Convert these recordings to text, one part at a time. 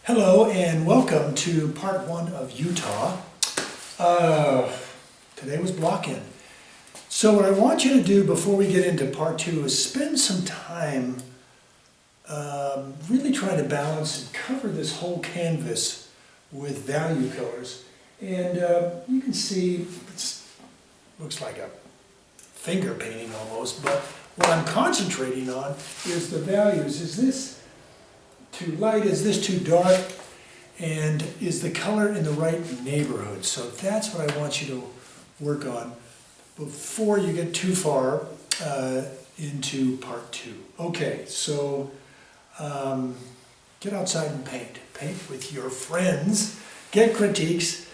Hello and welcome to part one of Utah. Today was block-in. So what I want you to do before we get into part two is spend some time really trying to balance and cover this whole canvas with value colors. And you can see it looks like a finger painting almost, but what I'm concentrating on is the values. Is this too light? Is this too dark? And is the color in the right neighborhood? So that's what I want you to work on before you get too far into part two. Okay, so get outside and paint. Paint with your friends. Get critiques.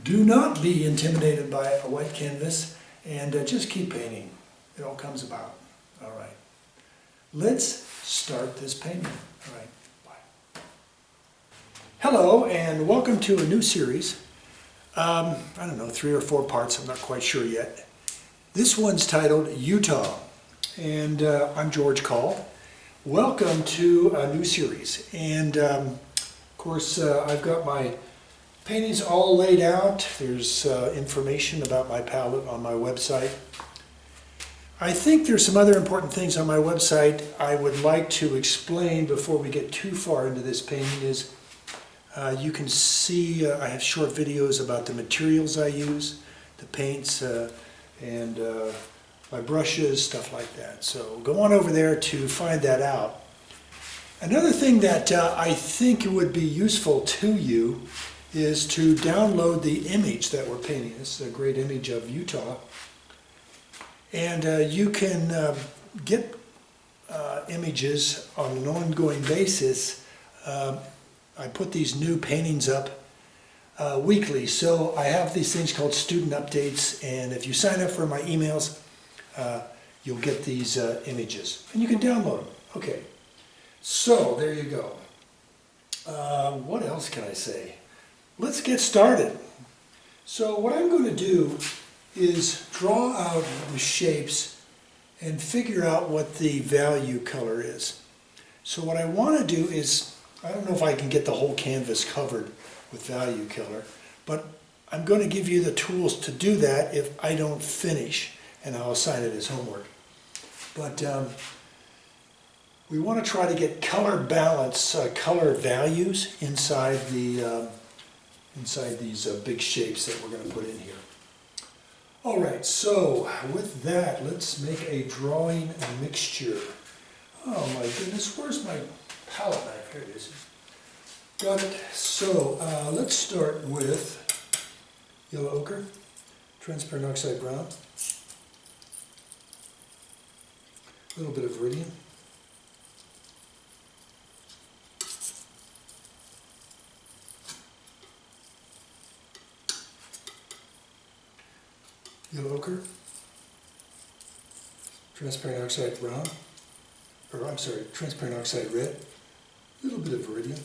Do not be intimidated by a white canvas, and just keep painting. It all comes about. All right. Let's start this painting. All right. Hello and welcome to a new series. I don't know, 3 or 4 parts, I'm not quite sure yet. This one's titled Utah, and I'm George Coll. Welcome to a new series, and of course I've got my paintings all laid out. There's information about my palette on my website. I think there's some other important things on my website I would like to explain before we get too far into this painting. Is you can see I have short videos about the materials I use, the paints and my brushes, stuff like that. So go on over there to find that out. Another thing that I think would be useful to you is to download the image that we're painting. This is a great image of Utah. And you can get images on an ongoing basis. I put these new paintings up weekly, so I have these things called student updates, and if you sign up for my emails, you'll get these images, and you can download them. Okay, so there you go. What else can I say? Let's get started. So what I'm going to do is draw out the shapes and figure out what the value color is. So what I want to do is, I don't know if I can get the whole canvas covered with value color, but I'm going to give you the tools to do that if I don't finish, and I'll assign it as homework. But we want to try to get color balance, color values inside the inside these big shapes that we're going to put in here. All right, so with that, let's make a drawing mixture. Oh my goodness, where's my palette knife? Here it is. Got it. So let's start with yellow ochre, transparent oxide brown, a little bit of viridian, yellow ochre, transparent oxide brown, or I'm sorry, transparent oxide red, a little bit of viridian.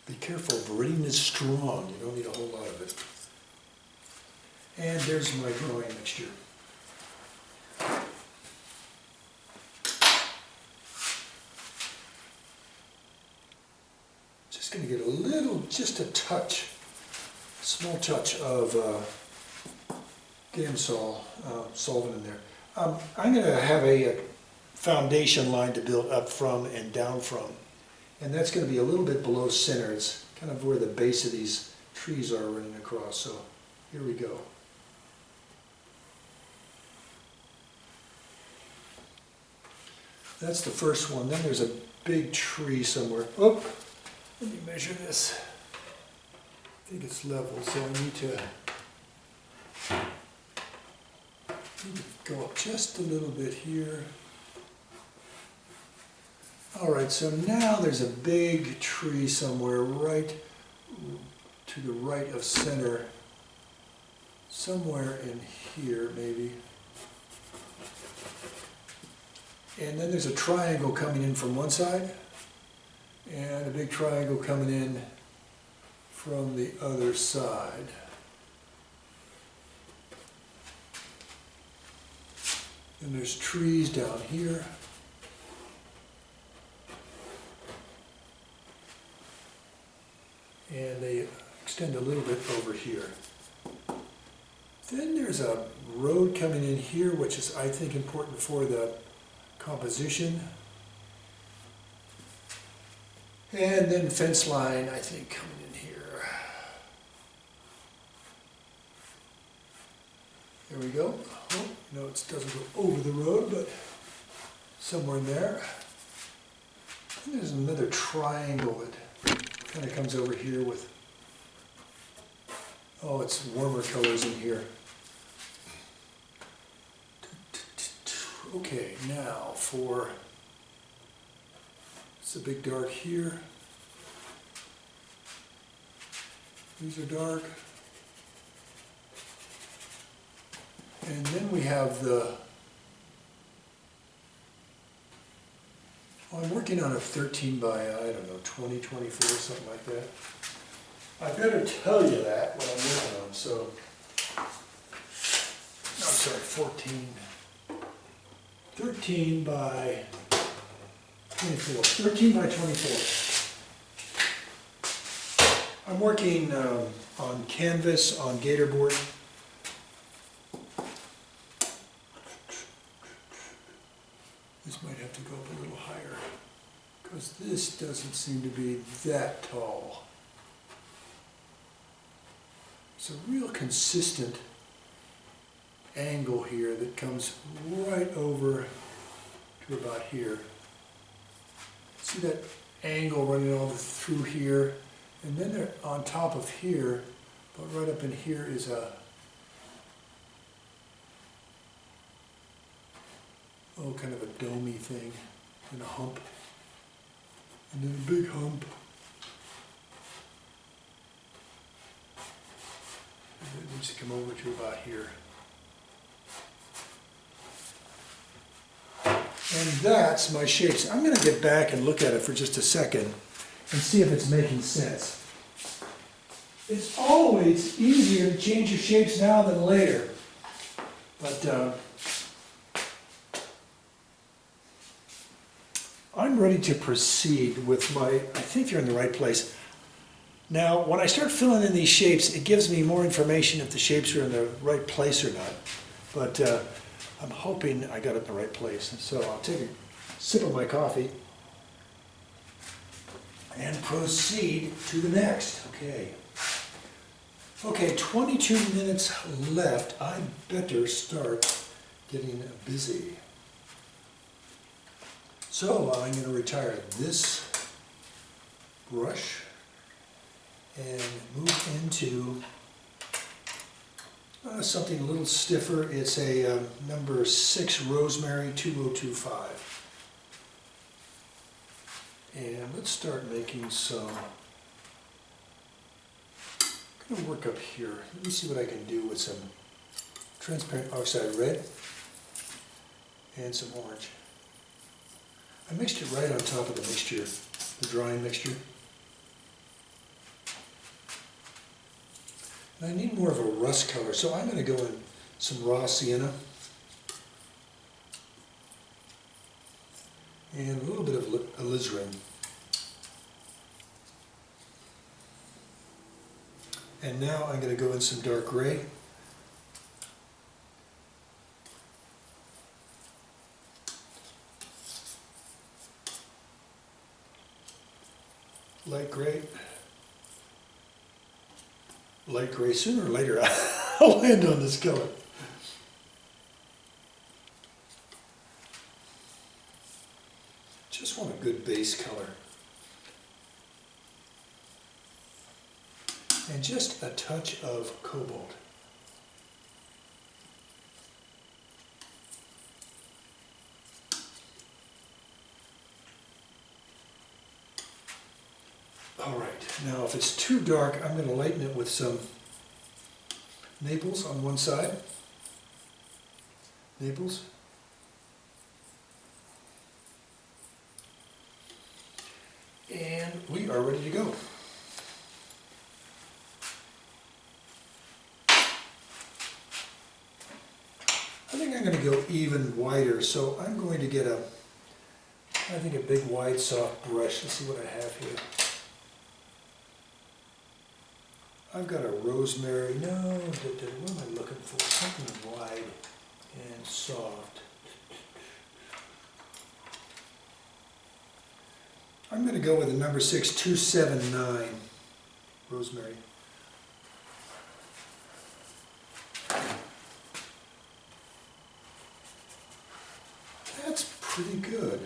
Be careful, viridian is strong, you don't need a whole lot of it. And there's my drawing mixture. Just going to get a little, just a touch, small touch of Gamsol solvent in there. I'm going to have a foundation line to build up from and down from. And that's going to be a little bit below center. It's kind of where the base of these trees are running across. So here we go. That's the first one. Then there's a big tree somewhere. Oh, let me measure this. I think it's level, so I need to go up just a little bit here. All right, so now there's a big tree somewhere right to the right of center, somewhere in here maybe. And then there's a triangle coming in from one side, and a big triangle coming in from the other side. And there's trees down here. and they extend a little bit over here. Then there's a road coming in here, which is, I think, important for the composition. And then fence line, I think, coming in here. There we go. Oh, no, it doesn't go over the road, but somewhere in there. And there's another triangle that kind of comes over here with, oh, it's warmer colors in here. Okay, now for, it's a big dark here. These are dark. And then we have the, well, I'm working on a 13 by, I don't know, 20, 24, something like that. I better tell you that, what I'm working on, so, I'm sorry, 14. 13 by 24, 13 by 24. I'm working on canvas, on gator board. This might have to go up a little higher, because this doesn't seem to be that tall. It's a real consistent angle here that comes right over to about here. See that angle running all through here, and then they're on top of here, but right up in here is a, oh, kind of a domey thing, and a hump, and then a big hump. And it needs to come over to about here. And that's my shapes. I'm going to get back and look at it for just a second and see if it's making sense. It's always easier to change your shapes now than later. But I'm ready to proceed with my, I think you're in the right place. Now, when I start filling in these shapes, it gives me more information if the shapes are in the right place or not. But I'm hoping I got it in the right place. And so I'll take a sip of my coffee and proceed to the next. Okay. Okay, 22 minutes left. I better start getting busy. So I'm going to retire this brush and move into something a little stiffer. It's a number 6 Rosemary 2025. And let's start making some, I'm going to work up here. Let me see what I can do with some transparent oxide red and some orange. I mixed it right on top of the mixture, the drying mixture. And I need more of a rust color, so I'm going to go in some raw sienna and a little bit of alizarin. And now I'm going to go in some dark gray. Light gray. Light gray. Sooner or later I'll land on this color. Just want a good base color. And just a touch of cobalt. All right, now if it's too dark, I'm going to lighten it with some Naples on one side. Naples. And we are ready to go. I think I'm going to go even wider, so I'm going to get a big wide soft brush. Let's see what I have here. I've got a rosemary, no, what am I looking for? Something wide and soft. I'm going to go with a number 6279 rosemary. That's pretty good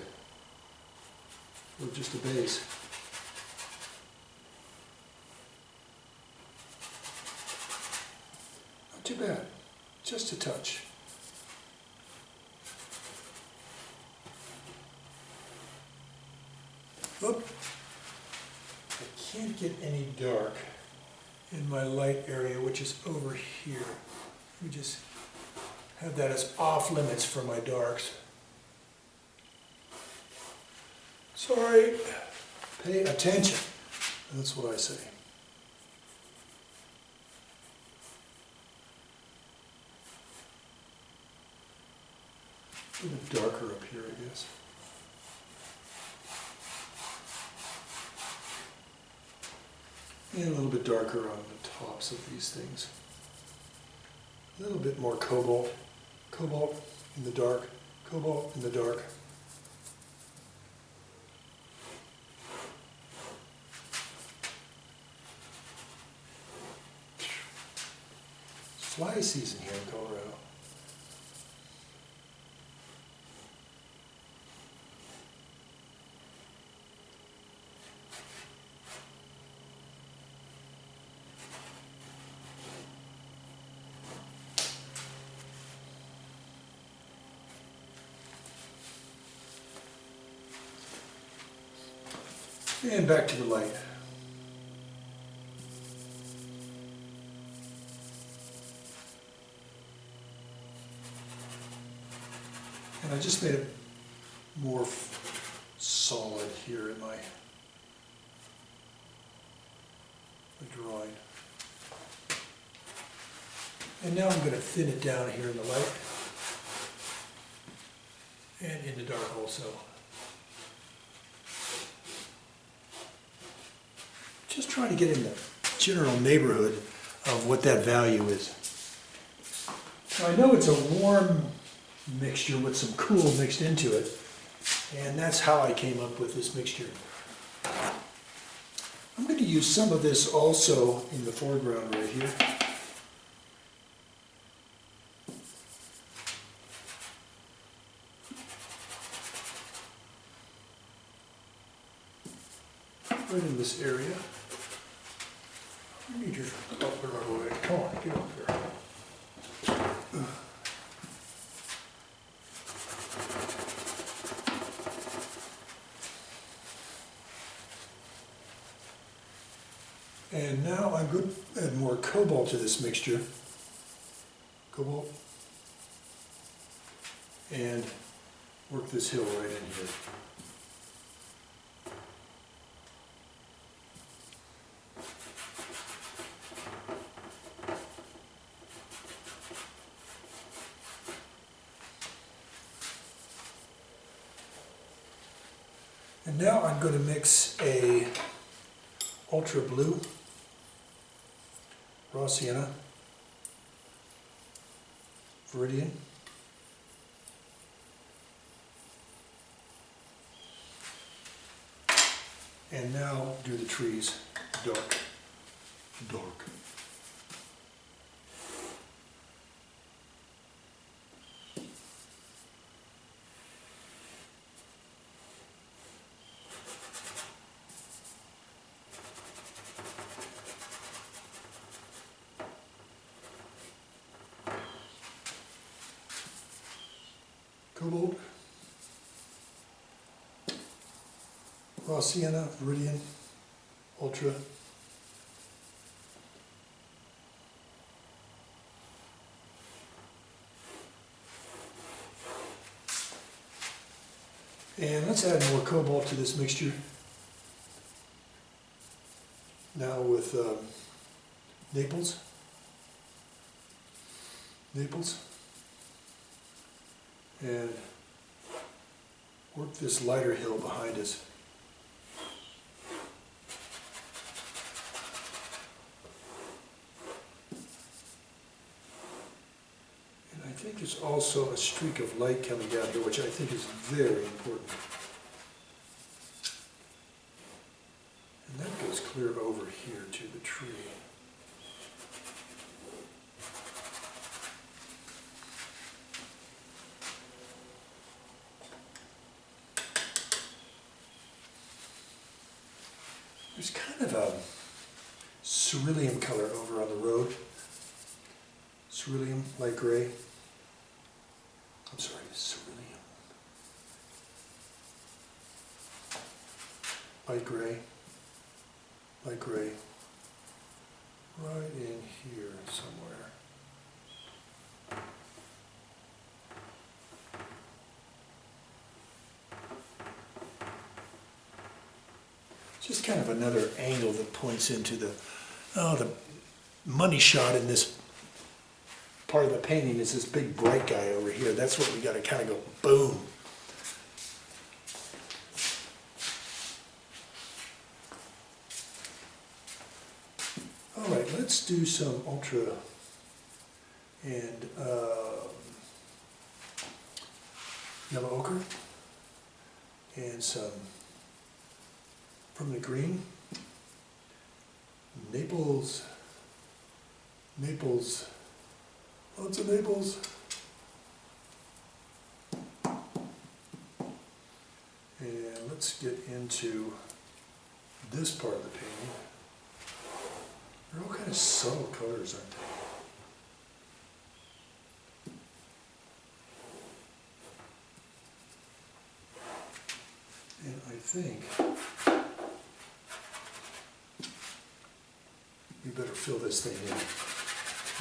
for just a base. Not too bad, just a touch. Oop. I can't get any dark in my light area, which is over here. Let me just have that as off limits for my darks. Sorry, pay attention. That's what I say. A little bit darker up here, I guess. And a little bit darker on the tops of these things. A little bit more cobalt. Cobalt in the dark. Cobalt in the dark. It's fly season here in Colorado. And back to the light. And I just made it more solid here in my drawing. And now I'm going to thin it down here in the light and in the dark also. Just trying to get in the general neighborhood of what that value is. So I know it's a warm mixture with some cool mixed into it, and that's how I came up with this mixture. I'm going to use some of this also in the foreground right here. Right in this area. You need your up and run away. Come on, get up here. And now I'm going to add more cobalt to this mixture. Cobalt. And work this hill right in here. And now I'm going to mix a ultra blue, raw sienna, viridian, and now do the trees dark, dark. Cobalt, raw sienna, viridian, ultra, and let's add more cobalt to this mixture. Now with Naples, and work this lighter hill behind us. think there's also a streak of light coming down here, which I think is very important. And that goes clear over here to the tree. There's kind of a cerulean color over on the road. Cerulean, light gray. I'm sorry, cerulean. Light gray. Light gray. Right in here somewhere. Just kind of another angle that points into the money shot in this part of the painting is this big bright guy over here. That's what we got to kind of go boom. All right, let's do some ultra and yellow ochre and some permanent green. Naples, lots of Naples. And let's get into this part of the painting. They're all kind of subtle colors, aren't they? And I think you better fill this thing in,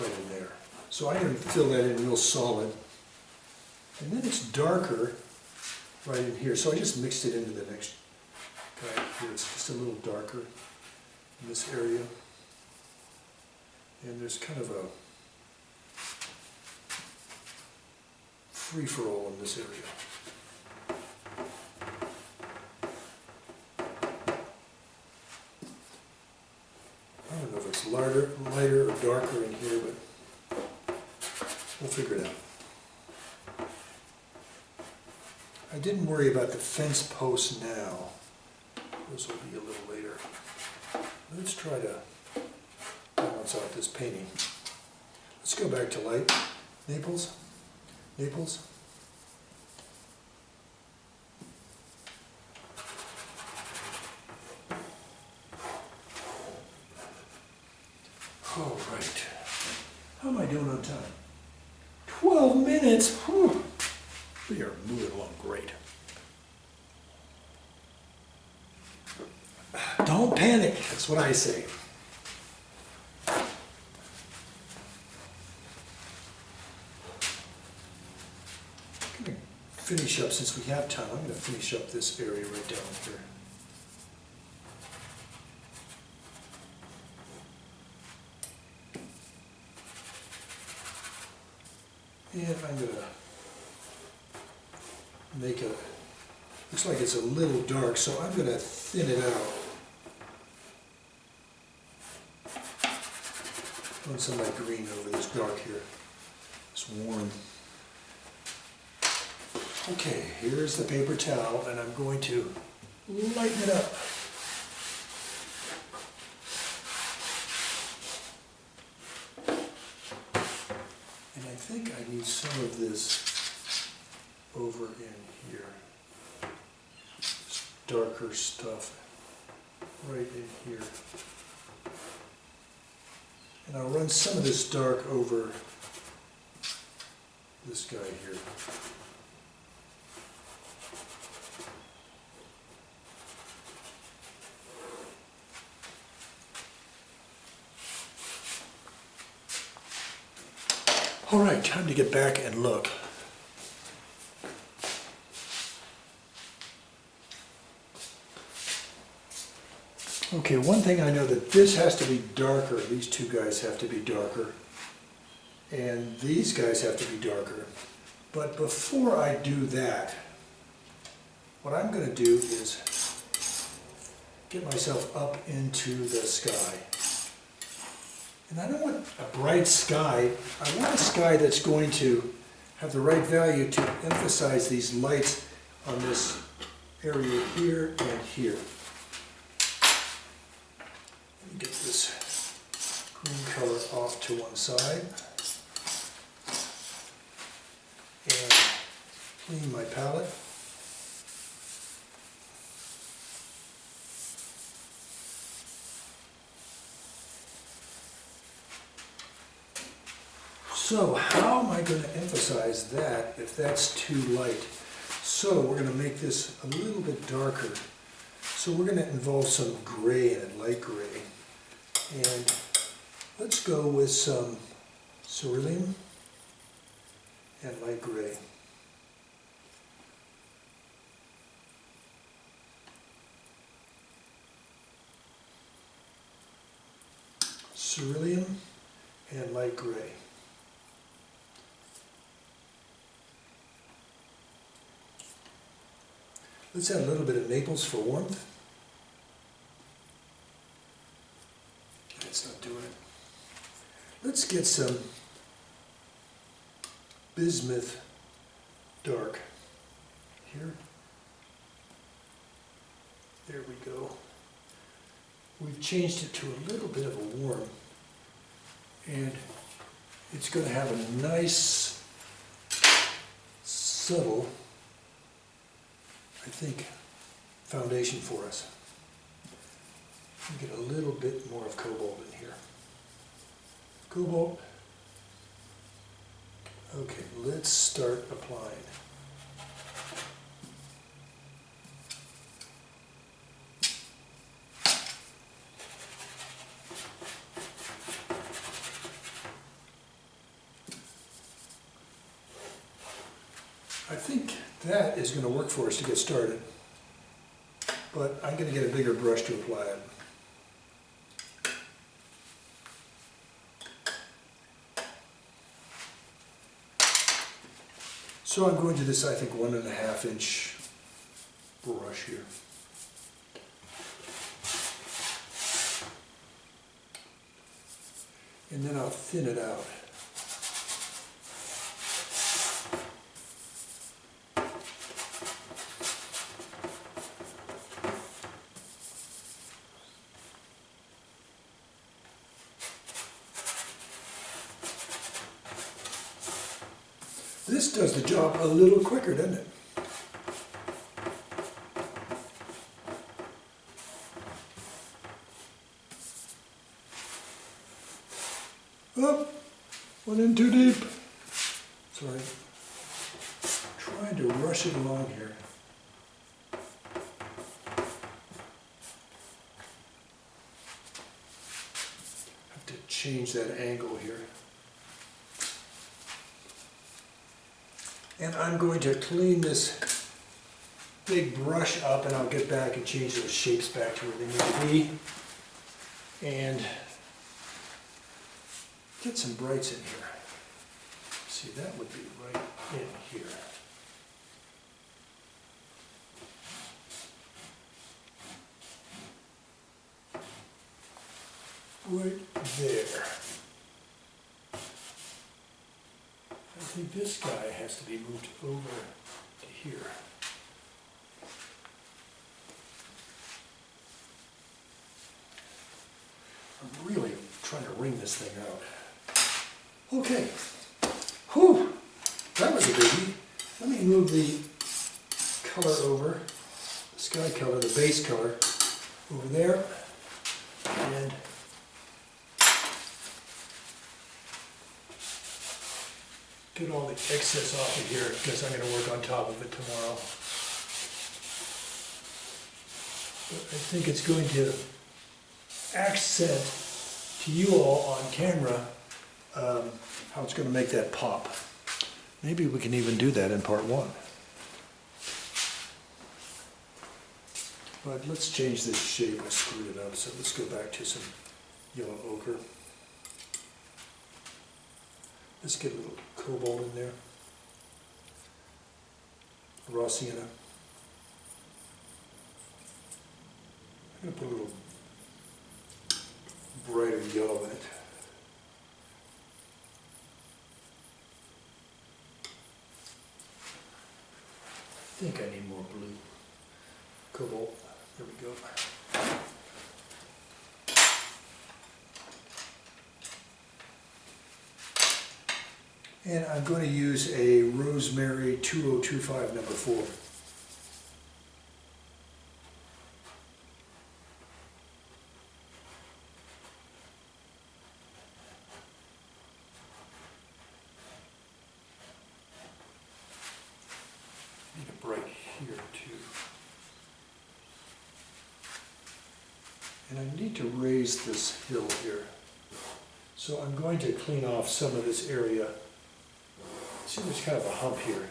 right in there. So I'm going to fill that in real solid. And then it's darker right in here. So I just mixed it into the next guy here. It's just a little darker in this area. And there's kind of a free-for-all in this area. I don't know if it's lighter or darker in here, but we'll figure it out. I didn't worry about the fence posts now. Those will be a little later. Let's try to balance out this painting. Let's go back to light. Naples. All right. How am I doing on time? 12 minutes. Whew. We are moving along great. Don't panic. That's what I say. I'm going to finish up, since we have time, I'm going to finish up this area right down here. And I'm going to make a, looks like it's a little dark, so I'm going to thin it out. Run some of my green over this dark here. It's warm. Okay, here's the paper towel, and I'm going to lighten it up. And I think I need some of this over in here. This darker stuff right in here. And I'll run some of this dark over this guy here. All right, time to get back and look. Okay, one thing I know, that this has to be darker. These two guys have to be darker. And these guys have to be darker. But before I do that, what I'm going to do is get myself up into the sky. And I don't want a bright sky. I want a sky that's going to have the right value to emphasize these lights on this area here and here. Let me get this green color off to one side and clean my palette. So how am I going to emphasize that if that's too light? So we're going to make this a little bit darker. So we're going to involve some gray in it, light gray. And let's go with some cerulean and light gray. Cerulean and light gray. Let's add a little bit of Naples for warmth. That's not doing it. Let's get some bismuth dark here. There we go. We've changed it to a little bit of a warm, and it's going to have a nice, subtle, I think, foundation for us. Get a little bit more of cobalt in here. Cobalt. Okay, let's start applying. I think that is going to work for us to get started, but I'm going to get a bigger brush to apply it. So I'm going to this, I think, 1.5 inch brush here. And then I'll thin it out. This does the job a little quicker, doesn't it? Oh, went in too deep. Sorry. Trying to rush it along here. Have to change that angle here. And I'm going to clean this big brush up, and I'll get back and change those shapes back to where they need to be. And get some brights in here. See, that would be right in here. Right there. I think this guy has to be moved over to here. I'm really trying to wring this thing out. Okay. Whew! That was a biggie. Let me move the color over, the sky color, the base color, over there. And get all the excess off of here, because I'm going to work on top of it tomorrow. But I think it's going to accent to you all on camera how it's going to make that pop. Maybe we can even do that in part 1. But let's change this shape. I screwed it up, so let's go back to some yellow ochre. Let's get a little cobalt in there. Raw sienna. I'm going to put a little brighter yellow in it. think I need more blue. Cobalt, there we go. And I'm going to use a Rosemary 2025 number 4. Need a bright here too. And I need to raise this hill here. So I'm going to clean off some of this area. See, there's kind of a hump here.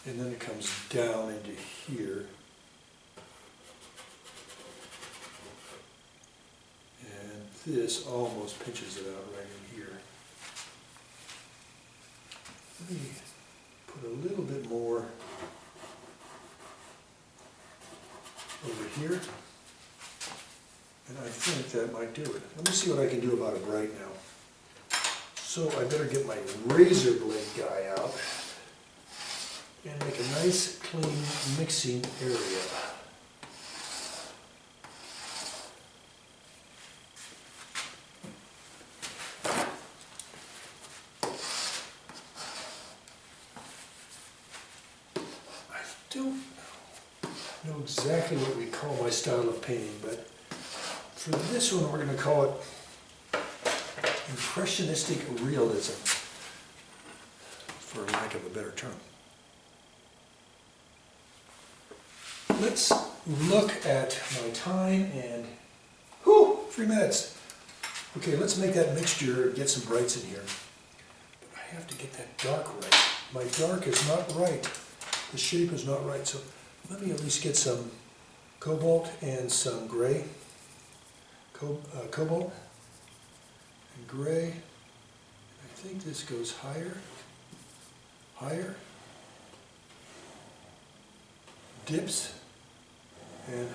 And then it comes down into here. And this almost pinches it out right in here. Let me put a little bit more over here. And I think that might do it. Let me see what I can do about it right now. So I better get my razor blade guy out and make a nice clean mixing area. I don't know exactly what we call my style of painting, but for this one we're going to call it impressionistic realism, for lack of a better term. Let's look at my time and, 3 minutes. Okay, let's make that mixture, get some brights in here. But I have to get that dark right. My dark is not right. The shape is not right, so let me at least get some cobalt and some gray. Cobalt and gray. I think this goes higher, higher, dips, and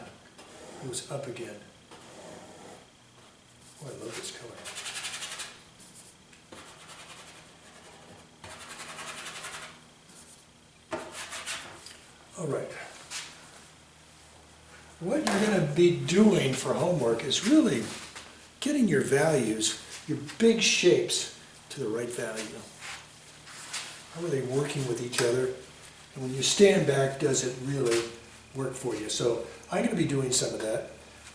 goes up again. Oh, I love this color. All right. What you're going to be doing for homework is really getting your values, your big shapes, to the right value. How are they working with each other? And when you stand back, does it really work for you? So I'm going to be doing some of that.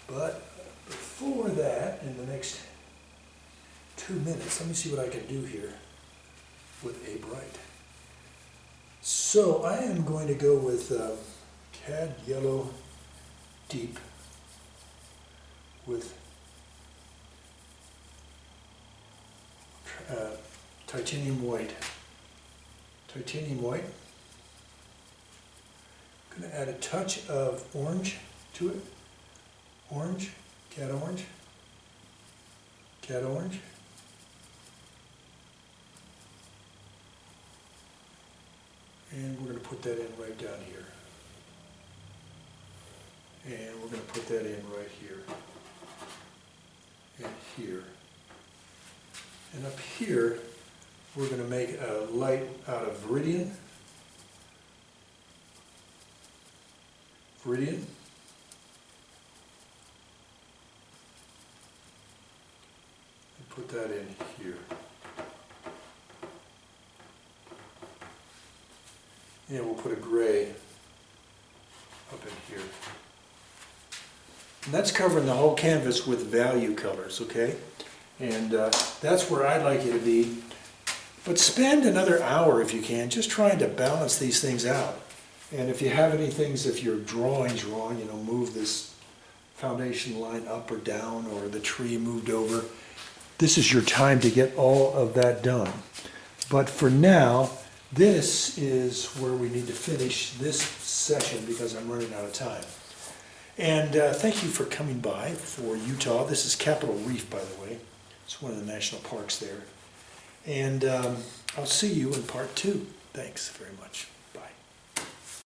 But before that, in the next 2 minutes, let me see what I can do here with a bright. So I am going to go with Cad Yellow Deep with titanium white. Titanium white. I'm going to add a touch of orange to it. Orange, cad orange, cad orange. And we're going to put that in right down here. And we're going to put that in right here. And here. And up here, we're going to make a light out of Viridian. Viridian. And put that in here. And we'll put a gray up in here. And that's covering the whole canvas with value colors, okay? And that's where I'd like you to be. But spend another hour if you can, just trying to balance these things out. And if you have any things, if your drawing's wrong, move this foundation line up or down, or the tree moved over. This is your time to get all of that done. But for now, this is where we need to finish this session because I'm running out of time. And thank you for coming by for Utah. This is Capitol Reef, by the way. It's one of the national parks there. And I'll see you in part 2. Thanks very much.